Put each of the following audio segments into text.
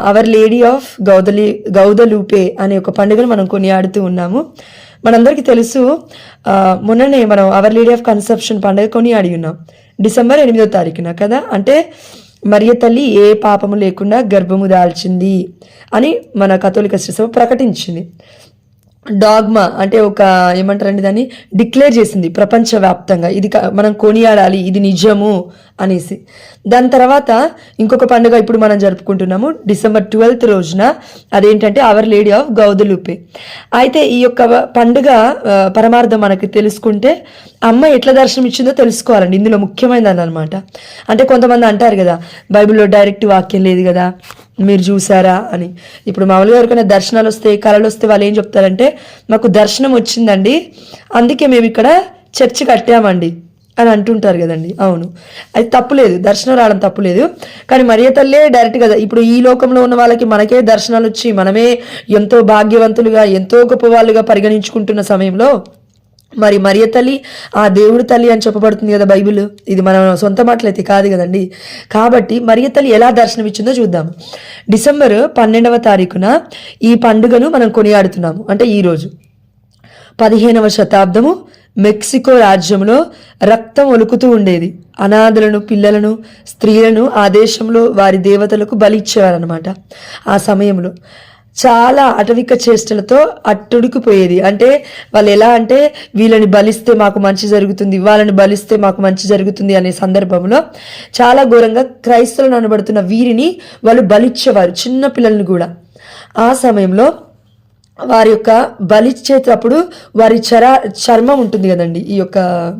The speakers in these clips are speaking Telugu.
అవర్ లేడీ ఆఫ్ గౌదలూపే అనే ఒక పండుగను మనం కొనియాడుతూ ఉన్నాము. మనందరికీ తెలుసు, మొన్ననే మనం అవర్ లేడీ ఆఫ్ కన్సెప్షన్ పండుగ కొనియాడి ఉన్నాం డిసెంబర్ 8వ తారీఖున కదా. అంటే మరియ తల్లి ఏ పాపము లేకుండా గర్భము దాల్చింది అని మన కథోలిక శ్రీ ప్రకటించింది. డాగ్మా అంటే ఒక ఏమంటారండి దాన్ని డిక్లేర్ చేసింది ప్రపంచవ్యాప్తంగా, ఇది మనం కొనియాడాలి, ఇది నిజము అనేసి. దాని తర్వాత ఇంకొక పండుగ ఇప్పుడు మనం జరుపుకుంటున్నాము డిసెంబర్ 12th రోజున. అదేంటంటే అవర్ లేడీ ఆఫ్ గౌదలూపే. అయితే ఈ యొక్క పండుగ పరమార్థం మనకి తెలుసుకుంటే అమ్మ ఎట్లా దర్శనం ఇచ్చిందో తెలుసుకోవాలండి. ఇందులో ముఖ్యమైనది అనమాట. అంటే కొంతమంది అంటారు కదా, బైబిల్లో డైరెక్ట్ వాక్యం లేదు కదా, మీరు చూసారా అని. ఇప్పుడు మామూలుగా ఎవరికైనా దర్శనాలు వస్తే, కళలు వస్తే వాళ్ళు ఏం చెప్తారంటే, మాకు దర్శనం వచ్చిందండి, అందుకే మేము ఇక్కడ చర్చ్ కట్టామండి అని అంటుంటారు కదండి. అవును, అది తప్పులేదు, దర్శనం రావడం తప్పులేదు. కానీ మరియ తల్లే డైరెక్ట్ కదా, ఇప్పుడు ఈ లోకంలో ఉన్న వాళ్ళకి మనకే దర్శనాలు వచ్చి మనమే ఎంతో భాగ్యవంతులుగా ఎంతో గొప్ప వాళ్ళుగా పరిగణించుకుంటున్న సమయంలో మరి మరియ తల్లి ఆ దేవుడి తల్లి అని చెప్పబడుతుంది కదా బైబిల్. ఇది మన సొంత మాటలైతే కాదు కదండి. కాబట్టి మరియ తల్లి ఎలా దర్శనం ఇచ్చిందో చూద్దాం. డిసెంబర్ 12వ తారీఖున ఈ పండుగను మనం కొనియాడుతున్నాము. అంటే ఈరోజు 15వ శతాబ్దము మెక్సికో రాజ్యంలో రక్తం ఒలుకుతూ ఉండేది. అనాథలను, పిల్లలను, స్త్రీలను ఆ దేశంలో వారి దేవతలకు బలి ఇచ్చేవారనమాట. ఆ సమయంలో చాలా అటవిక చేష్టలతో అట్టుడికిపోయేది. అంటే వాళ్ళు ఎలా అంటే, వీళ్ళని బలిస్తే మాకు మంచి జరుగుతుంది, వాళ్ళని బలిస్తే మాకు మంచి జరుగుతుంది అనే సందర్భంలో చాలా ఘోరంగా క్రైస్తవులను అనబడుతున్న వీరిని వాళ్ళు బలిచ్చేవారు, చిన్న పిల్లల్ని కూడా. ఆ సమయంలో వారి యొక్క బలిచ్చేటప్పుడు వారి చర్మం ఉంటుంది కదండి, ఈ యొక్క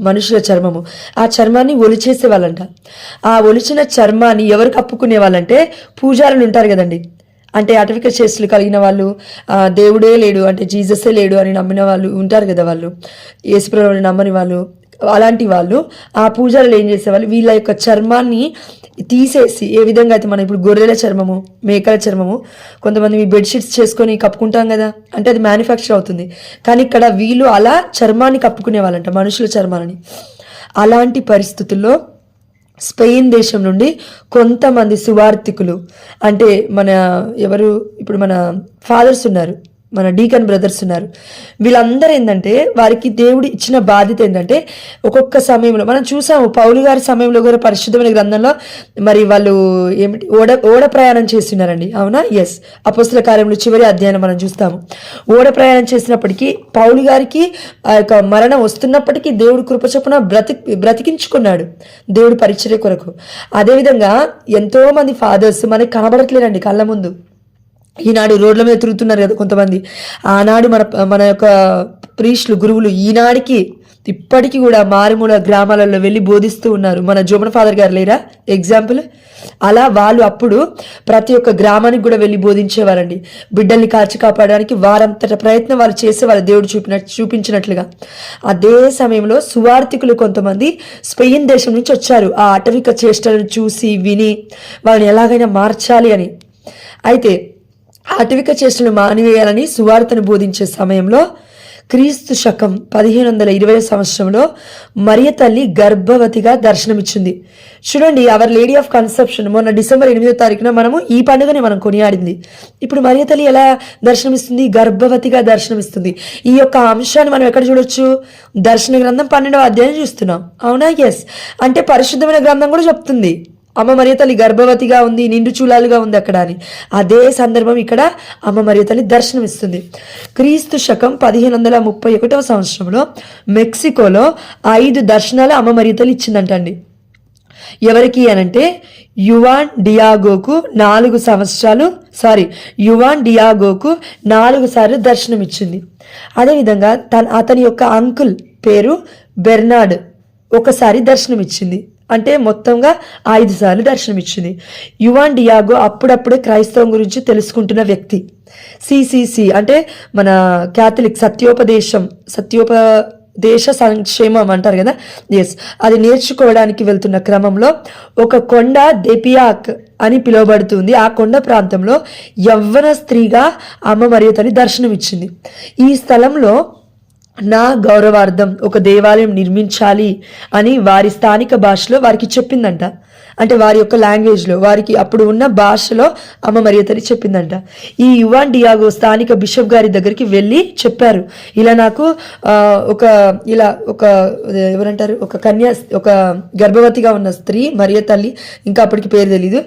మనుషుల చర్మము, ఆ చర్మాన్ని ఒలిచేసే వాళ్ళంట. ఆ ఒలిచిన చర్మాన్ని ఎవరు కప్పుకునే వాళ్ళంటే పూజారులు ఉంటారు కదండి. అంటే అటవిక చేష్టలు కలిగిన వాళ్ళు, దేవుడే లేడు అంటే జీససే లేడు అని నమ్మిన వాళ్ళు ఉంటారు కదా, వాళ్ళు యేసుప్రభువుని నమ్మని వాళ్ళు, అలాంటి వాళ్ళు ఆ పూజారులు ఏం చేసేవాళ్ళు, వీళ్ళ యొక్క చర్మాన్ని తీసేసి, ఏ విధంగా అయితే మనం ఇప్పుడు గొర్రెల చర్మము, మేకల చర్మము కొంతమంది బెడ్షీట్స్ చేసుకొని కప్పుకుంటాం కదా, అంటే అది మ్యానుఫ్యాక్చర్ అవుతుంది. కానీ ఇక్కడ వీళ్ళు అలా చర్మాన్ని కప్పుకునే వాళ్ళంట, మనుషుల చర్మాలని. అలాంటి పరిస్థితుల్లో స్పెయిన్ దేశం నుండి కొంతమంది సువార్థికులు, అంటే ఎవరు ఇప్పుడు మన ఫాదర్స్ ఉన్నారు, మన డీకన్ బ్రదర్స్ ఉన్నారు, వీళ్ళందరూ ఏంటంటే వారికి దేవుడు ఇచ్చిన బాధ్యత ఏంటంటే, ఒక్కొక్క సమయంలో మనం చూసాము పౌలు గారి సమయంలో కూడా పరిశుద్ధమైన గ్రంథంలో మరి వాళ్ళు ఏమిటి ఓడ ప్రయాణం చేస్తున్నారండి. అవునా? ఎస్, అపోస్తల కార్యములు చివరి అధ్యాయం మనం చూస్తాము. ఓడ ప్రయాణం చేసినప్పటికీ పౌలు గారికి ఆ యొక్క మరణం వస్తున్నప్పటికీ దేవుడు కృప చొప్పున బ్రతికించుకున్నాడు దేవుడు పరిచర్య కొరకు. అదేవిధంగా ఎంతో మంది ఫాదర్స్ మనకి కనబడట్లేరండి కళ్ళ ముందు. ఈనాడు రోడ్ల మీద తిరుగుతున్నారు కదా కొంతమంది. ఆనాడు మన యొక్క ప్రీస్టులు, గురువులు ఈనాడికి ఇప్పటికీ కూడా మారుమూల గ్రామాలలో వెళ్ళి బోధిస్తూ ఉన్నారు. మన జోమన ఫాదర్ గారు లేరా ఎగ్జాంపుల్? అలా వాళ్ళు అప్పుడు ప్రతి ఒక్క గ్రామానికి కూడా వెళ్ళి బోధించేవారండి. బిడ్డల్ని కాచి కాపాడడానికి వారంతట ప్రయత్నం వాళ్ళు చేసేవారు, దేవుడు చూపించినట్లుగా. అదే సమయంలో సువార్థికులు కొంతమంది స్పెయిన్ దేశం నుంచి వచ్చారు, ఆ అటవిక చేష్టలను చూసి విని వాళ్ళని ఎలాగైనా మార్చాలి అని. అయితే అటవిక చేష్టలు మానివేయాలని సువార్తను బోధించే సమయంలో క్రీస్తు శకం 1520 సంవత్సరంలో మరియ తల్లి గర్భవతిగా దర్శనమిచ్చింది. చూడండి, అవర్ లేడీ ఆఫ్ కన్సెప్షన్ మొన్న డిసెంబర్ 8వ తారీఖున మనము ఈ పండుగని మనం కొనియాడింది. ఇప్పుడు మరియ తల్లి ఎలా దర్శనమిస్తుంది? గర్భవతిగా దర్శనమిస్తుంది. ఈ యొక్క అంశాన్ని మనం ఎక్కడ చూడొచ్చు? దర్శన గ్రంథం 12వ అధ్యాయం చూస్తున్నాం. అవునా? ఎస్, అంటే పరిశుద్ధమైన గ్రంథం కూడా చెప్తుంది అమ్మ మరియ తల్లి గర్భవతిగా ఉంది, నిండు చూలాలుగా ఉంది అక్కడ అని. అదే సందర్భం ఇక్కడ అమ్మ మరియ తల్లి దర్శనమిస్తుంది. క్రీస్తు శకం 1531వ సంవత్సరంలో మెక్సికోలో 5 దర్శనాలు అమ్మ మరియ తల్లి ఇచ్చిందంటండి. ఎవరికి అనంటే యువాన్ డియాగోకు 4 సార్లు దర్శనం ఇచ్చింది. అదేవిధంగా అతని యొక్క అంకుల్ పేరు బెర్నార్డ్ ఒకసారి దర్శనం ఇచ్చింది. అంటే మొత్తంగా 5 సార్లు దర్శనమిచ్చింది. యువాన్ డియాగో అప్పుడప్పుడే క్రైస్తవం గురించి తెలుసుకుంటున్న వ్యక్తి. సిసిసి అంటే మన క్యాథలిక్ సత్యోపదేశ సంక్షేమం అంటారు కదా, ఎస్, అది నేర్చుకోవడానికి వెళ్తున్న క్రమంలో ఒక కొండ దెపియాక్ అని పిలువబడుతుంది. ఆ కొండ ప్రాంతంలో యవ్వన స్త్రీగా అమ్మ మరియ తల్లి దర్శనమిచ్చింది. ఈ స్థలంలో నా గౌరవార్థం ఒక దేవాలయం నిర్మించాలి అని వారి స్థానిక భాషలో వారికి చెప్పిందంట. అంటే వారి యొక్క లాంగ్వేజ్లో, వారికి అప్పుడు ఉన్న భాషలో అమ్మ మరియ తల్లి చెప్పిందంట. ఈ యువాన్ డియాగో స్థానిక బిషప్ గారి దగ్గరికి వెళ్ళి చెప్పారు, ఇలా నాకు ఎవరంటారు, ఒక గర్భవతిగా ఉన్న స్త్రీ మరియ తల్లి, ఇంకా అప్పటికి పేరు తెలీదు,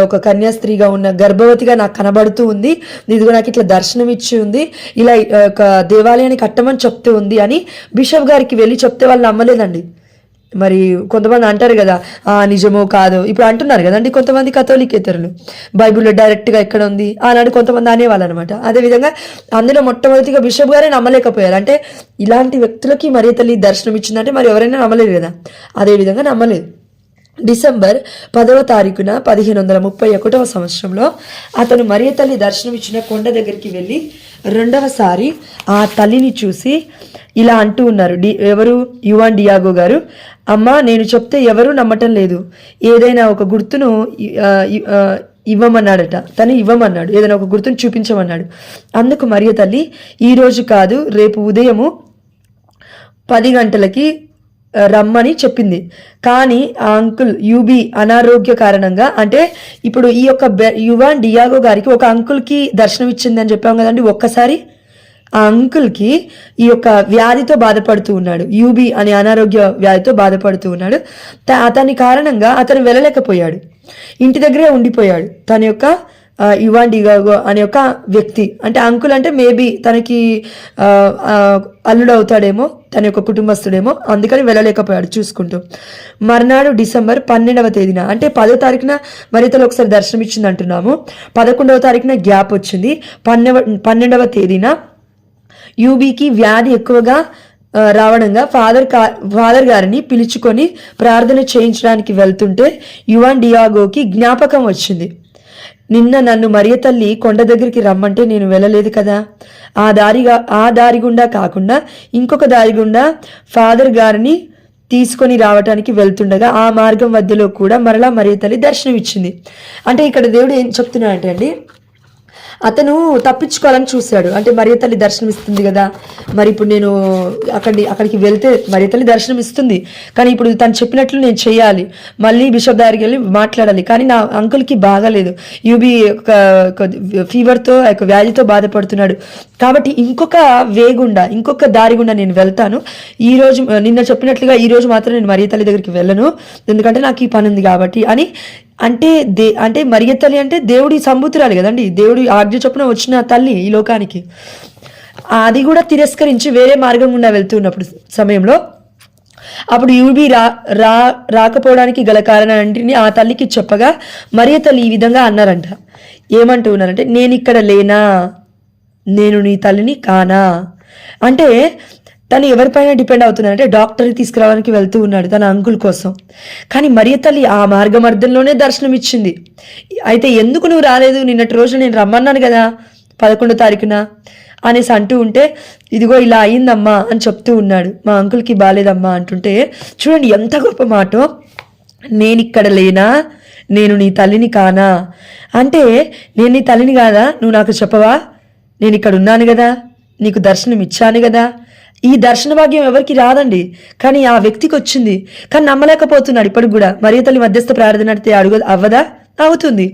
ఒక కన్యా స్త్రీగా ఉన్న గర్భవతిగా నాకు కనబడుతూ ఉంది, ఇదిగో నాకు ఇట్లా దర్శనం ఇచ్చి ఉంది, ఇలా ఒక దేవాలయాన్ని కట్టమని చెప్తూ ఉంది అని బిషప్ గారికి వెళ్ళి చెప్తే వాళ్ళు నమ్మలేదండి. మరి కొంతమంది అంటారు కదా, నిజమో కాదో ఇప్పుడు అంటున్నారు కదండి కొంతమంది కథోలికేతరులు, బైబిల్లో డైరెక్ట్గా ఎక్కడ ఉంది ఆనాడు కొంతమంది అనేవాళ్ళు అనమాట. అదేవిధంగా అందులో మొట్టమొదటిగా బిషప్ గారే నమ్మలేకపోయారు. అంటే ఇలాంటి వ్యక్తులకి మరియ తల్లి దర్శనం ఇచ్చిందంటే మరి ఎవరైనా నమ్మలేదు కదా, అదేవిధంగా నమ్మలేదు. డిసెంబర్ 10వ తారీఖున 1531 సంవత్సరంలో అతను మరియ తల్లి దర్శనం ఇచ్చిన కొండ దగ్గరికి వెళ్ళి రెండవసారి ఆ తల్లిని చూసి ఇలా అంటూ ఉన్నారు. ఎవరు? యువాన్ డియాగో గారు, అమ్మ నేను చెప్తే ఎవరూ నమ్మటం లేదు, ఏదైనా ఒక గుర్తును ఇవ్వమన్నాడట. తను ఇవ్వమన్నాడు, ఏదైనా ఒక గుర్తును చూపించమన్నాడు. అందుకు మరియ తల్లి, ఈరోజు కాదు రేపు ఉదయము 10 గంటలకి రమ్మని చెప్పింది. కానీ ఆ అంకుల్ యూబీ అనారోగ్య కారణంగా, అంటే ఇప్పుడు ఈ యొక్క యువాన్ డియాగో గారికి ఒక అంకుల్కి దర్శనం ఇచ్చిందని చెప్పాం కదండి. ఒక్కసారి ఆ అంకుల్కి ఈ యొక్క వ్యాధితో బాధపడుతూ ఉన్నాడు, యూబీ అనే అనారోగ్య వ్యాధితో బాధపడుతూ ఉన్నాడు. అతని కారణంగా అతను వెళ్ళలేకపోయాడు, ఇంటి దగ్గరే ఉండిపోయాడు. తన యొక్క యువాన్ డియాగో అనే ఒక వ్యక్తి, అంటే అంకుల్ అంటే మేబీ తనకి అల్లుడు అవుతాడేమో, తన యొక్క కుటుంబస్తుడేమో, అందుకని వెళ్ళలేకపోయాడు చూసుకుంటూ. మర్నాడు డిసెంబర్ 12వ తేదీన, అంటే 10వ తారీఖున మరియతలు ఒకసారి దర్శనం ఇచ్చింది అంటున్నాము, 11వ తారీఖున గ్యాప్ వచ్చింది. 12వ తేదీన యూబీకి వ్యాధి ఎక్కువగా రావడంగా ఫాదర్ గారిని పిలుచుకొని ప్రార్థన చేయించడానికి వెళ్తుంటే యువాన్ డియాగోకి జ్ఞాపకం వచ్చింది. నిన్న నన్ను మరియ తల్లి కొండ దగ్గరికి రమ్మంటే నేను వెళ్ళలేదు కదా, ఆ దారి గుండా కాకుండా ఇంకొక దారి గుండా ఫాదర్ గారిని తీసుకొని రావటానికి వెళ్తుండగా ఆ మార్గం మధ్యలో కూడా మరలా మరియ తల్లి దర్శనం ఇచ్చింది. అంటే ఇక్కడ దేవుడు ఏం చెప్తున్నాడంటే అండి, అతను తప్పించుకోవాలని చూశాడు. అంటే మరియ తల్లి దర్శనం ఇస్తుంది కదా, మరి ఇప్పుడు నేను అక్కడికి వెళ్తే మరియ తల్లి దర్శనం ఇస్తుంది, కానీ ఇప్పుడు తను చెప్పినట్లు నేను చేయాలి, మళ్ళీ బిషప్ దగ్గరికి వెళ్ళి మాట్లాడాలి. కానీ నా అంకుల్కి బాగాలేదు, యూబీ ఒక ఫీవర్తో ఒక వ్యాధితో బాధపడుతున్నాడు, కాబట్టి ఇంకొక దారి గుండా నేను వెళ్తాను. నిన్న చెప్పినట్లుగా ఈ రోజు మాత్రం నేను మరియ తల్లి దగ్గరికి వెళ్ళను, ఎందుకంటే నాకు ఈ పని ఉంది కాబట్టి అని. అంటే మరియ తల్లి అంటే దేవుడి సంబూతురాలు కదండి, దేవుడి ఆజ్ఞ చొప్పున వచ్చిన తల్లి ఈ లోకానికి. అది కూడా తిరస్కరించి వేరే మార్గం గుండా వెళ్తున్నప్పుడు సమయంలో అప్పుడు యూబీ రాకపోవడానికి గల కారణాన్ని ఆ తల్లికి చెప్పగా మరియ తల్లి ఈ విధంగా అన్నారంట. ఏమంటూ ఉన్నారంటే, నేను ఇక్కడ లేనా, నేను నీ తల్లిని కానా. అంటే తను ఎవరిపైన డిపెండ్ అవుతున్నాడంటే డాక్టర్ని తీసుకురావడానికి వెళ్తూ ఉన్నాడు తన అంకుల్ కోసం. కానీ మరియ తల్లి ఆ మార్గమర్ధంలోనే దర్శనం ఇచ్చింది. అయితే ఎందుకు నువ్వు రాలేదు, నిన్నటి రోజు నేను రమ్మన్నాను కదా 11వ తారీఖున అనేసి అంటూ ఉంటే, ఇదిగో ఇలా అయిందమ్మా అని చెప్తూ ఉన్నాడు. మా అంకుల్కి బాగాలేదమ్మా అంటుంటే చూడండి ఎంత గొప్ప మాటో. నేను ఇక్కడ లేనా, నేను నీ తల్లిని కానా. అంటే నేను నీ తల్లిని కాదా, నువ్వు నాకు చెప్పవా, నేను ఇక్కడ ఉన్నాను కదా, నీకు దర్శనం ఇచ్చాను కదా. ఈ దర్శన భాగ్యం ఎవరికి రాదండి, కానీ ఆ వ్యక్తికి వచ్చింది. కానీ నమ్మలేకపోతున్నాడు ఇప్పటికి కూడా. మరియ తల్లి మధ్యస్థ ప్రార్థన అంటే అవ్వదా, అవుతుంది.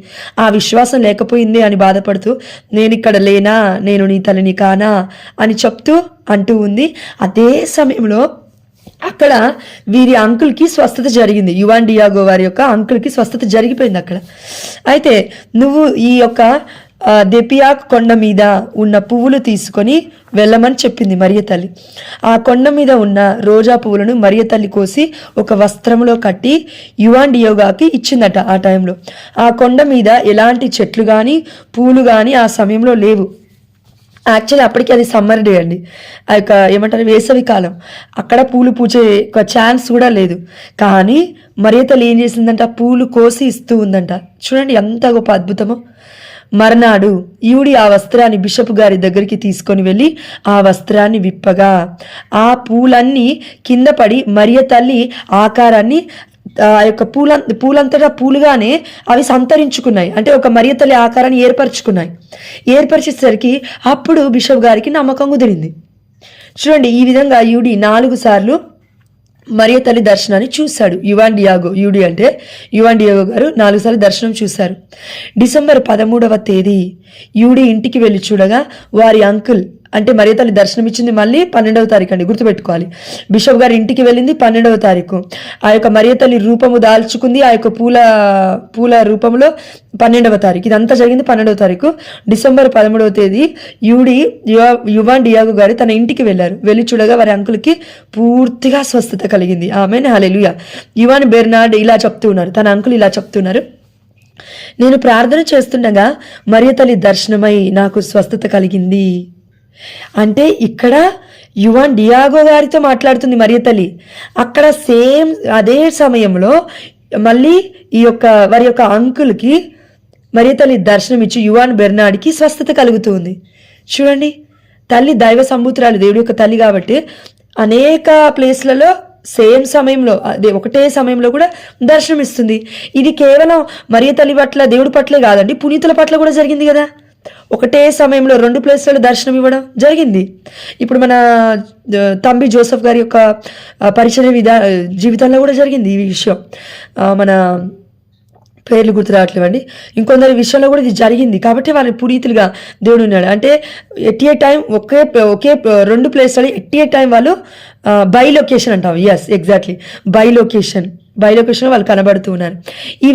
ఆ విశ్వాసం లేకపోయింది అని బాధపడుతూ నేను ఇక్కడ లేనా, నేను నీ తల్లిని కానా అని అంటూ ఉంది. అదే సమయంలో అక్కడ వీరి అంకుల్కి స్వస్థత జరిగింది. యువాన్ డియాగో వారి యొక్క అంకుల్కి స్వస్థత జరిగిపోయింది అక్కడ. అయితే నువ్వు ఈ యొక్క దెపియాక్ కొండ మీద ఉన్న పువ్వులు తీసుకొని వెళ్ళమని చెప్పింది మరియ తల్లి. ఆ కొండ మీద ఉన్న రోజా పువ్వులను మరియ తల్లి కోసి ఒక వస్త్రంలో కట్టి యువాన్ డియాగోకి ఇచ్చిందట. ఆ టైంలో ఆ కొండ మీద ఎలాంటి చెట్లు కానీ పూలు కానీ ఆ సమయంలో లేవు. యాక్చువల్లీ అప్పటికి అది సమ్మర్ డే అండి, ఆ యొక్క ఏమంటారు వేసవి కాలం, అక్కడ పూలు పూచే ఒక ఛాన్స్ కూడా లేదు. కానీ మరియ తల్లి ఏం చేసిందంట, పూలు కోసి ఇస్తూ ఉందంట. చూడండి ఎంత గొప్ప అద్భుతమో. మర్నాడు ఈవిడి ఆ వస్త్రాన్ని బిషప్ గారి దగ్గరికి తీసుకొని వెళ్ళి ఆ వస్త్రాన్ని విప్పగా ఆ పూలన్నీ కింద పడి మరియ తల్లి ఆకారాన్ని ఆ యొక్క పూలంతటా పూలుగానే అవి సంతరించుకున్నాయి. అంటే ఒక మరియ తల్లి ఆకారాన్ని ఏర్పరిచేసరికి అప్పుడు బిషప్ గారికి నమ్మకం కుదిరింది. చూడండి ఈ విధంగా ఈవిడి 4 సార్లు మరియ తల్లి దర్శనాన్ని చూశాడు. యూడి అంటే యువాన్ డియాగో గారు 4 సార్లు దర్శనం చూశారు. డిసెంబర్ 13వ తేదీ యూడి ఇంటికి వెళ్ళి చూడగా వారి అంకుల్ అంటే మరియ తల్లి దర్శనం ఇచ్చింది మళ్ళీ 12వ తారీఖు అండి, గుర్తుపెట్టుకోవాలి. బిషప్ గారు ఇంటికి వెళ్ళింది 12వ తారీఖు. ఆ యొక్క మరియ తల్లి రూపము దాల్చుకుంది ఆ యొక్క పూల రూపంలో 12వ తారీఖు. ఇదంతా జరిగింది 12వ తారీఖు. డిసెంబర్ 13వ తేదీ యువాన్ డియాగో గారు తన ఇంటికి వెళ్ళారు. వెళ్ళి చూడగా వారి అంకుల్కి పూర్తిగా స్వస్థత కలిగింది. ఆమేన్, హల్లెలూయా. యువాన్ బెర్నార్డ్ ఇలా చెప్తూ ఉన్నారు, తన అంకుల్ ఇలా చెప్తున్నారు, నేను ప్రార్థన చేస్తుండగా మరియ తల్లి దర్శనమై నాకు స్వస్థత కలిగింది. అంటే ఇక్కడ యువాన్ డియాగో గారితో మాట్లాడుతుంది మరియ తల్లి. అక్కడ సేమ్ అదే సమయంలో మళ్ళీ వారి యొక్క అంకుల్కి మరియ తల్లి దర్శనం ఇచ్చి యువాన్ బెర్నార్డ్కి స్వస్థత కలుగుతుంది. చూడండి, తల్లి దైవ సంబూతురాలు, దేవుడి యొక్క తల్లి కాబట్టి అనేక ప్లేస్లలో సేమ్ సమయంలో అదే ఒకటే సమయంలో కూడా దర్శనం ఇస్తుంది. ఇది కేవలం మరియ తల్లి పట్ల దేవుడి పట్లే కాదండి, పునీతుల పట్ల కూడా జరిగింది కదా. ఒకటే సమయంలో 2 ప్లేస్లలో దర్శనం ఇవ్వడం జరిగింది. ఇప్పుడు మన తంబి జోసెఫ్ గారి యొక్క పరిచయ జీవితంలో కూడా జరిగింది ఈ విషయం. మన పేర్లు గుర్తు రావట్లేవండి, ఇంకొందరి విషయంలో కూడా ఇది జరిగింది. కాబట్టి వాళ్ళని పునీతులుగా దేవుడు ఉన్నాడు. అంటే ఎట్ ఏ టైం ఒకే 2 ప్లేస్లలో ఎట్ ఏ టైం వాళ్ళు బై లొకేషన్ అంటాం. ఎస్, ఎగ్జాక్ట్లీ బై లొకేషన్ వాళ్ళు కనబడుతూ ఉన్నారు. ఈ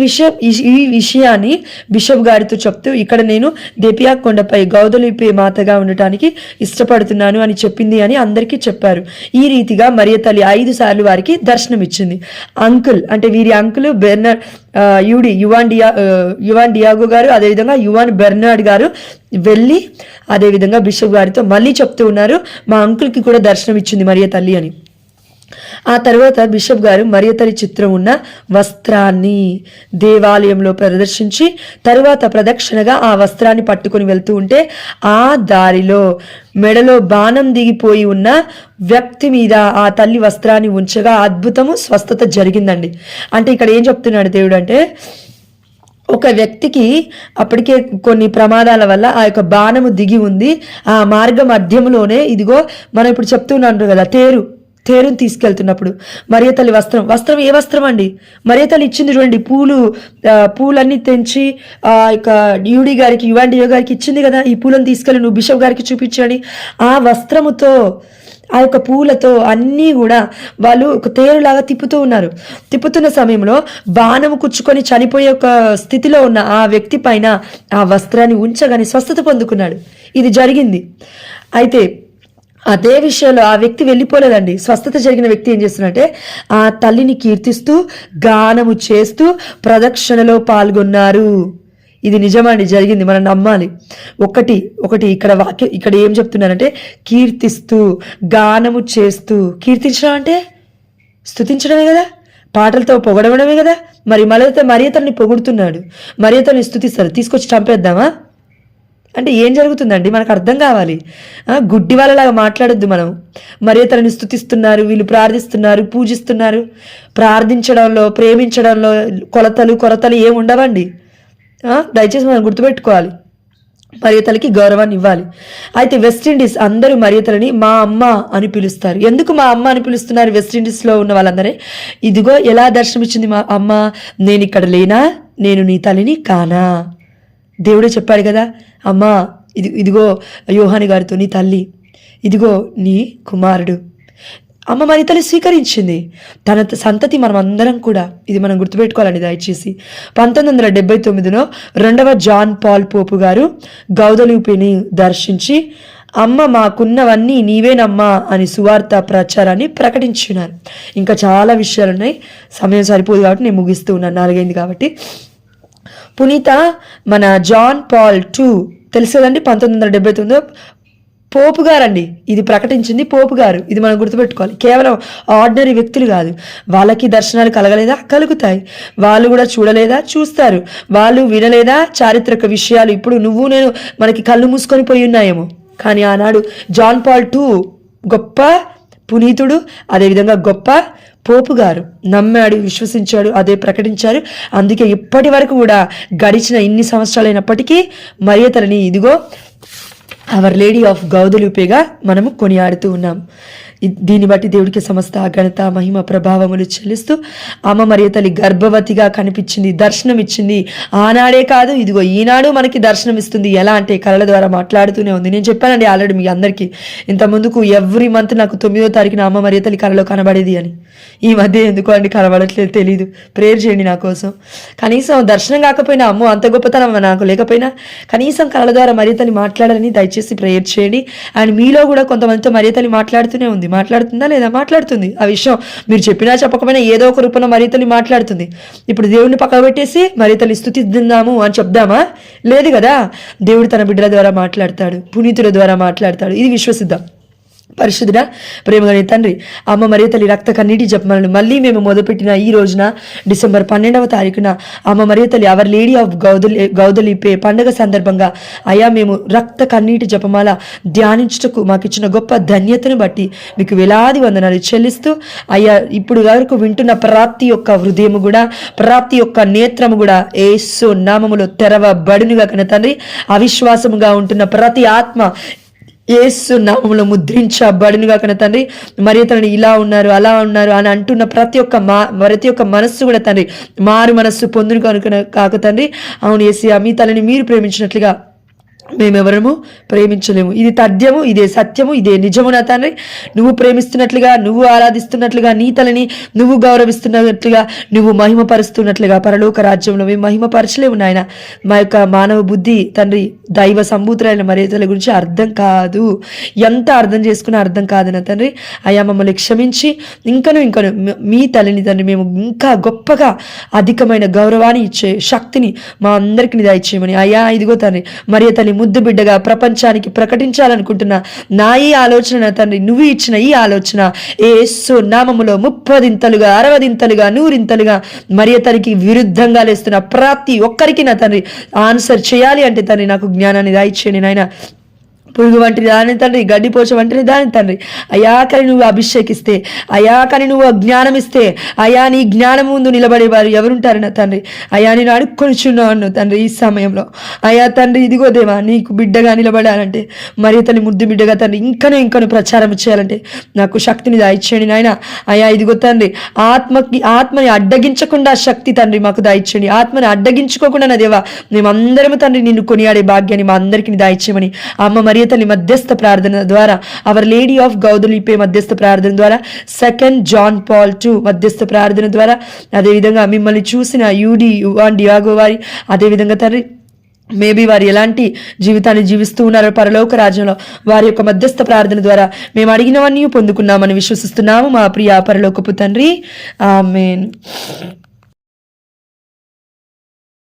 విషయాన్ని బిషప్ గారితో చెప్తూ ఇక్కడ నేను దేపియా కొండపై గౌదలిపే మాతగా ఉండటానికి ఇష్టపడుతున్నాను అని చెప్పింది అని అందరికీ చెప్పారు. ఈ రీతిగా మరియ తల్లి 5 సార్లు వారికి దర్శనం ఇచ్చింది. అంకుల్ అంటే వీరి అంకుల్ యువాన్ డియాగో గారు, అదేవిధంగా యువాన్ బెర్నార్డ్ గారు వెళ్ళి అదేవిధంగా బిషప్ గారితో మళ్ళీ చెప్తూ ఉన్నారు, మా అంకుల్కి కూడా దర్శనం ఇచ్చింది మరియ తల్లి అని. ఆ తర్వాత బిషప్ గారు మరియ తల్లి చిత్రం ఉన్న వస్త్రాన్ని దేవాలయంలో ప్రదర్శించి తరువాత ప్రదక్షిణగా ఆ వస్త్రాన్ని పట్టుకొని వెళ్తూ ఉంటే ఆ దారిలో మెడలో బాణం దిగిపోయి ఉన్న వ్యక్తి మీద ఆ తల్లి వస్త్రాన్ని ఉంచగా అద్భుతము స్వస్థత జరిగిందండి. అంటే ఇక్కడ ఏం చెప్తున్నాడు దేవుడు అంటే, ఒక వ్యక్తికి అప్పటికే కొన్ని ప్రమాదాల వల్ల ఆ యొక్క బాణము దిగి ఉంది. ఆ మార్గ మధ్యంలోనే ఇదిగో మనం ఇప్పుడు చెప్తున్నాను కదా, తేరుని తీసుకెళ్తున్నప్పుడు మరియ తల్లి వస్త్రం ఏ వస్త్రం అండి? మరియ తల్లి ఇచ్చింది చూడండి, పూలన్నీ తెంచి ఆ యొక్క యువాన్ డియాగో గారికి ఇచ్చింది కదా, ఈ పూలను తీసుకెళ్ళి నువ్వు బిషప్ గారికి చూపించండి. ఆ వస్త్రముతో ఆ యొక్క పూలతో అన్నీ కూడా వాళ్ళు ఒక తేరులాగా తిప్పుతున్న సమయంలో బాణము కుచ్చుకొని చనిపోయే ఒక స్థితిలో ఉన్న ఆ వ్యక్తి పైన ఆ వస్త్రాన్ని ఉంచగానే స్వస్థత పొందుకున్నాడు. ఇది జరిగింది. అయితే అదే విషయంలో ఆ వ్యక్తి వెళ్ళిపోలేదండి. స్వస్థత జరిగిన వ్యక్తి ఏం చేస్తున్నట్టే ఆ తల్లిని కీర్తిస్తూ గానము చేస్తూ ప్రదక్షిణలో పాల్గొన్నారు. ఇది నిజమండి, జరిగింది, మనం నమ్మాలి. ఒకటి ఇక్కడ ఏం చెప్తున్నారంటే కీర్తిస్తూ గానము చేస్తూ. కీర్తించడం అంటే స్తుతించడమే కదా, పాటలతో పొగడమే కదా. మరి మరియ తల్లిని పొగుడుతున్నాడు, మరియ తల్లిని స్తుతిస్తారు. తీసుకొచ్చి చంపేద్దామా అంటే ఏం జరుగుతుందండి? మనకు అర్థం కావాలి. గుడ్డి వాళ్ళలాగా మాట్లాడొద్దు. మనం మరియ తల్లిని స్తుతిస్తున్నారు, వీళ్ళు ప్రార్థిస్తున్నారు, పూజిస్తున్నారు. ప్రార్థించడంలో ప్రేమించడంలో కొరతలు ఏమి ఉండవండి. దయచేసి మనం గుర్తుపెట్టుకోవాలి, మరియ తల్లికి గౌరవాన్ని ఇవ్వాలి. అయితే వెస్టిండీస్ అందరూ మరియ తల్లిని మా అమ్మ అని పిలుస్తారు. ఎందుకు మా అమ్మ అని పిలుస్తున్నారు? వెస్టిండీస్లో ఉన్న వాళ్ళందరే ఇదిగో ఎలా దర్శనమిచ్చింది మా అమ్మ, నేను ఇక్కడ లేనా, నేను నీ తల్లిని కానా. దేవుడే చెప్పాడు కదా, అమ్మా ఇదిగో యోహాని గారితో నీ తల్లి, ఇదిగో నీ కుమారుడు. అమ్మ మరి తల్లి స్వీకరించింది తన సంతతి. మనం అందరం కూడా ఇది మనం గుర్తుపెట్టుకోవాలండి దయచేసి. 1979లో 2వ జాన్ పాల్ పోపు గారు గౌదలిపిని దర్శించి అమ్మ మాకున్నవన్నీ నీవేనమ్మా అని సువార్త ప్రచారాన్ని ప్రకటించున్నారు. ఇంకా చాలా విషయాలున్నాయి, సమయం సరిపోదు కాబట్టి నేను ముగిస్తూ ఉన్నాను, 4 అయింది కాబట్టి. పునీత మన జాన్ పాల్ II తెలుసు కదండి, 1979 పోపు గారండి ఇది ప్రకటించింది, పోపు గారు. ఇది మనం గుర్తుపెట్టుకోవాలి. కేవలం ఆర్డినరీ వ్యక్తులు కాదు, వాళ్ళకి దర్శనాలు కలగలేదా, కలుగుతాయి. వాళ్ళు కూడా చూడలేదా, చూస్తారు. వాళ్ళు వినలేదా చారిత్రక విషయాలు. ఇప్పుడు నువ్వు నేను మనకి కళ్ళు మూసుకొని పోయి ఉన్నాయేమో, కానీ ఆనాడు జాన్ పాల్ II గొప్ప పునీతుడు, అదేవిధంగా గొప్ప పోపు గారు నమ్మాడు, విశ్వసించాడు, అదే ప్రకటించారు. అందుకే ఇప్పటి వరకు కూడా గడిచిన ఇన్ని సంవత్సరాలైనప్పటికీ మరియ తల్లిని ఇదిగో అవర్ లేడీ ఆఫ్ గౌదలిపేగా మనము కొనియాడుతూ ఉన్నాం. దీన్ని బట్టి దేవుడికి సమస్త ఘనత మహిమ ప్రభావములు చెల్లిస్తూ అమ్మ మరియ తల్లి గర్భవతిగా కనిపించింది, దర్శనం ఇచ్చింది. ఆనాడే కాదు, ఇదిగో ఈనాడు మనకి దర్శనం ఇస్తుంది. ఎలా అంటే కళల ద్వారా మాట్లాడుతూనే ఉంది. నేను చెప్పానండి ఆల్రెడీ మీ అందరికీ ఇంత ముందుకు ఎవ్రీ మంత్ నాకు 9వ తారీఖున అమ్మ మరియ తల్లి కళలో కనబడేది అని. ఈ మధ్య ఎందుకో అండి కనబడట్లేదు, తెలీదు. ప్రేయర్ చేయండి నా కోసం. కనీసం దర్శనం కాకపోయినా, అమ్మో అంత గొప్పతనం నాకు లేకపోయినా కనీసం కళల ద్వారా మరియ తల్లి మాట్లాడాలని దయచేసి ప్రేయర్ చేయండి. అండ్ మీలో కూడా కొంతమందితో మరియ తల్లి మాట్లాడుతూనే ఉంది. మాట్లాడుతుందా లేదా? మాట్లాడుతుంది. ఆ విషయం మీరు చెప్పినా చెప్పకపోయినా ఏదో ఒక రూపంలో మరియ తల్లి మాట్లాడుతుంది. ఇప్పుడు దేవుడిని పక్కకు పెట్టేసి మరియ తల్లి స్తుతిద్దాము అని చెప్దామా? లేదు కదా. దేవుడు తన బిడ్డల ద్వారా మాట్లాడతాడు, పునీతుల ద్వారా మాట్లాడతాడు. ఇది విశ్వసిద్దాం. పరిశుద్ధుడా ప్రేమగల తండ్రి, అమ్మ మరియ తల్లి రక్త కన్నీటి జపమాలను మళ్ళీ మేము మొదలుపెట్టిన ఈ రోజున డిసెంబర్ 12వ తారీఖున అమ్మ మరియ తల్లి అవర్ లేడీ ఆఫ్ గౌదలిపే పండుగ సందర్భంగా అయ్యా మేము రక్త కన్నీటి జపమాల ధ్యానించుటకు మాకు ఇచ్చిన గొప్ప ధన్యతను బట్టి మీకు వేలాది వందనాలు చెల్లిస్తూ అయ్యా ఇప్పుడు వరకు వింటున్న ప్రతి ఒక్క హృదయము కూడా, ప్రతి ఒక్క నేత్రము కూడా యేసు నామములో తెరవబడునుగా కన తండ్రి. అవిశ్వాసముగా ఉంటున్న ప్రతి ఆత్మ యేసు నామములో ముద్రించబడునుగా కన తండ్రి. మరియ తల్లిని ఇలా ఉన్నారు అలా ఉన్నారు అని అంటున్న ప్రతి ఒక్క మనస్సు కూడా తండ్రి మారు మనస్సు పొందును కనుక కాక తండ్రి. అవును యేసయ్యా, మీ తల్లిని మీరు ప్రేమించినట్లుగా మేమెవరము ప్రేమించలేము. ఇది తథ్యము, ఇదే సత్యము, ఇదే నిజము నా తండ్రి. నువ్వు ప్రేమిస్తున్నట్లుగా, నువ్వు ఆరాధిస్తున్నట్లుగా, నీ తలని నువ్వు గౌరవిస్తున్నట్లుగా, నువ్వు మహిమపరుస్తున్నట్లుగా పరలోక రాజ్యంలో మేము మహిమపరచలేము నాయన. మా యొక్క మానవ బుద్ధి తండ్రి దైవ సంభూతులైన మరియతల గురించి అర్థం కాదు. ఎంత అర్థం చేసుకున్నా అర్థం కాదు నా తండ్రి. అయ్యా మమ్మల్ని క్షమించి ఇంకను మీ తల్లిని తండ్రి మేము ఇంకా గొప్పగా అధికమైన గౌరవాన్ని ఇచ్చే శక్తిని మా అందరికీ దయచేయమని అయ్యా ఇదిగో తండ్రి మరియ తల్లి ముద్దు బిడ్డగా ప్రపంచానికి ప్రకటించాలనుకుంటున్నా నా ఈ ఆలోచన తండ్రి, నువ్వు ఇచ్చిన ఈ ఆలోచన యేసు నామములో 30ంతలుగా 60ంతలుగా 100ంతలుగా మరియ తల్లికి విరుద్ధంగా లేస్తున్న ప్రతి ఒక్కరికి నా తండ్రి ఆన్సర్ చేయాలి అంటే తండ్రి నాకు జ్ఞానాన్ని దయచేయండి నాయన. పురుగు వంటిది దాని తండ్రి, గడ్డిపోచ వంటిది దాని తండ్రి. అయా కానీ నువ్వు అభిషేకిస్తే, అయా కానీ నువ్వు జ్ఞానం ఇస్తే, అయా నీ జ్ఞానం ముందు నిలబడేవారు ఎవరుంటారు నా తండ్రి. అయా నేను అడుక్కొనిచున్నాను తండ్రి ఈ సమయంలో. అయా తండ్రి ఇదిగో దేవా, నీకు బిడ్డగా నిలబడాలంటే, మరి తల్లి ముద్దు బిడ్డగా తండ్రి ఇంకను ప్రచారం చేయాలంటే నాకు శక్తిని దయచేయండి నాయన. అయా ఇదిగో తండ్రి ఆత్మని అడ్డగించకుండా శక్తి తండ్రి మాకు దయచేయండి. ఆత్మని అడ్డగించుకోకుండా నా దేవా మేమందరము తండ్రి నిన్ను కొనియాడే భాగ్యాన్ని మా అందరికీ దయచేయమని అమ్మ మరియ తల్లి మధ్యస్థ ప్రార్థన ద్వారా, అవర్ లేడీ ఆఫ్ గౌదలిపే మధ్యస్థ ప్రార్థన ద్వారా, 2 జాన్ పాల్ II మధ్యస్థ ప్రార్థన ద్వారా, అదేవిధంగా మిమ్మల్ని చూసిన యూడి యువాన్ డియాగో వారి, అదేవిధంగా తండ్రి మేబీ వారు ఎలాంటి జీవితాన్ని జీవిస్తూ ఉన్నారో పరలోక రాజ్యంలో వారి యొక్క మధ్యస్థ ప్రార్థన ద్వారా మేము అడిగినవన్నీ పొందుకున్నామని విశ్వసిస్తున్నాము మా ప్రియ పరలోకపు తండ్రి. ఆమేన్.